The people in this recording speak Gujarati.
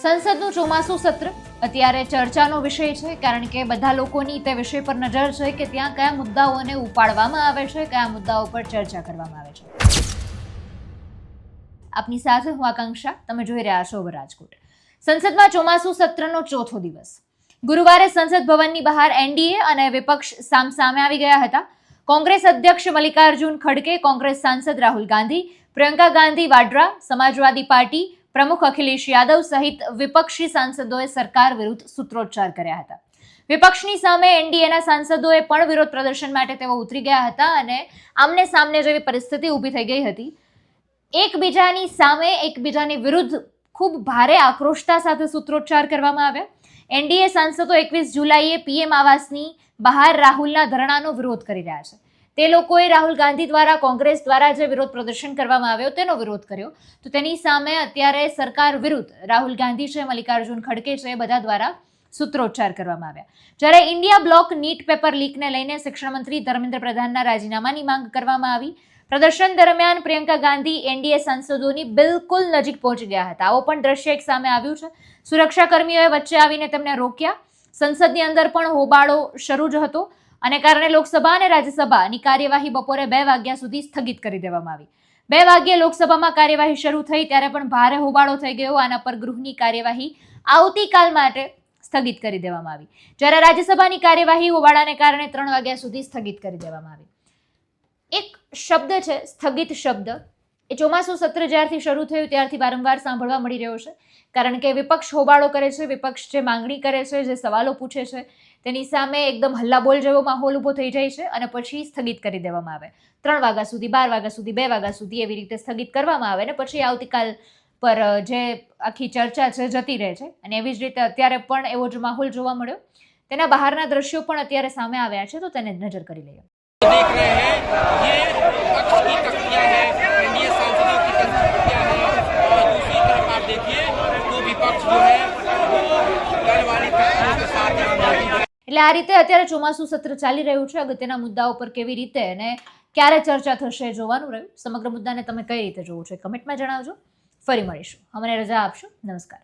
સંસદનું ચોમાસું સત્ર અત્યારે ચર્ચાનો વિષય છે, કારણ કે બધા લોકોની તે વિષય પર નજર છે કે ત્યાં કયા મુદ્દાઓને ઉપાડવામાં આવે છે, કયા મુદ્દાઓ પર ચર્ચા કરવામાં આવે છે. આપની સાથે હું આકાંક્ષા, તમે જોઈ રહ્યા છો રાજકોટ. સંસદમાં ચોમાસું સત્રનો ચોથો દિવસ. ગુરુવારે સંસદ ભવનની બહાર એનડીએ અને વિપક્ષ સામસામે આવી ગયા હતા. કોંગ્રેસ અધ્યક્ષ મલ્લિકાર્જુન ખડગે, કોંગ્રેસ સાંસદ રાહુલ ગાંધી, પ્રિયંકા ગાંધી વાડ્રા, સમાજવાદી પાર્ટી પ્રમુખ અખિલેશ યાદવ સહિત વિપક્ષી સાંસદોએ સરકાર વિરુદ્ધ સૂત્રોચ્ચાર કર્યા હતા. વિપક્ષની સામે એનડીએના સાંસદોએ પણ વિરોધ પ્રદર્શન માટે તેઓ ઉતરી ગયા હતા અને આમને સામને જેવી પરિસ્થિતિ ઊભી થઈ ગઈ હતી. એકબીજાની સામે, એકબીજાની વિરુદ્ધ ખૂબ ભારે આક્રોશતા સાથે સૂત્રોચ્ચાર કરવામાં આવ્યા. એનડીએ સાંસદો 21 જુલાઈએ પીએમ આવાસની બહાર રાહુલના ધરણાનો વિરોધ કરી રહ્યા છે. તે લોકોએ રાહુલ ગાંધી દ્વારા, કોંગ્રેસ દ્વારા જે વિરોધ પ્રદર્શન કરવામાં આવ્યો તેનો વિરોધ કર્યો. તો તેની સામે અત્યારે સરકાર વિરુદ્ધ રાહુલ ગાંધી છે, મલ્લિકાર્જુન ખડગે છે, બધા દ્વારા સૂત્રોચ્ચાર કરવામાં આવ્યા. જ્યારે ઇન્ડિયા બ્લોક નીટ પેપર લીકને લઈને શિક્ષણ મંત્રી ધર્મેન્દ્ર પ્રધાનના રાજીનામાની માંગ કરવામાં આવી. પ્રદર્શન દરમિયાન પ્રિયંકા ગાંધી એનડીએ સાંસદોની બિલકુલ નજીક પહોંચી ગયા હતા. આવો પણ દ્રશ્ય એક સામે આવ્યું છે. સુરક્ષા કર્મીઓએ વચ્ચે આવીને તેમને રોક્યા. સંસદની અંદર પણ હોબાળો શરૂ જ હતો અને કારણે લોકસભા અને રાજ્યસભાની કાર્યવાહી બપોરે 2 વાગ્યા સુધી સ્થગિત કરી દેવામાં આવી. 2 વાગ્યે લોકસભામાં કાર્યવાહી શરૂ થઈ ત્યારે પણ ભારે હોબાળો થઈ ગયો. આના પર ગૃહની કાર્યવાહી આવતીકાલ માટે સ્થગિત કરી દેવામાં આવી. જ્યારે રાજ્યસભાની કાર્યવાહી હોબાળાને કારણે 3 વાગ્યા સુધી સ્થગિત કરી દેવામાં આવી. એક શબ્દ છે સ્થગિત શબ્દ, એ ચોમાસું સત્ર જ્યારથી શરૂ થયું ત્યારથી વારંવાર સાંભળવા મળી રહ્યો છે. કારણ કે વિપક્ષ હોબાળો કરે છે, વિપક્ષ જે માંગણી કરે છે, જે સવાલો પૂછે છે, તેની સામે એકદમ હલ્લાબોલ જેવો માહોલ ઊભો થઈ જાય છે અને પછી સ્થગિત કરી દેવામાં આવે. 3 વાગ્યા સુધી, 12 વાગ્યા સુધી, 2 વાગ્યા સુધી એવી રીતે સ્થગિત કરવામાં આવે ને પછી આવતીકાલ પર જે આખી ચર્ચા છે જતી રહે છે. અને એવી જ રીતે અત્યારે પણ એવો જ માહોલ જોવા મળ્યો. તેના બહારના દ્રશ્યો પણ અત્યારે સામે આવ્યા છે, તો તેને નજર કરી લઈએ. देख रहे हैं ये पक्ष की तख्तियां है, एनडीए सांसदों की तख्तियां है और दूसरी तरफ आप देखिए तो विपक्ष जो है वो कल वाली तख्तियों के साथ यहाँ मौजूद है. એટલે આ રીતે અત્યારે ચોમાસું સત્ર ચાલી રહ્યું છે. અગત્યના મુદ્દાઓ પર કેવી રીતે અને ક્યારે ચર્ચા થશે જોવાનું રહ્યું. સમગ્ર મુદ્દાને તમે કઈ રીતે જોવો છો કમેન્ટમાં જણાવજો. ફરી મળીશું. અમને રજા આપશો. નમસ્કાર.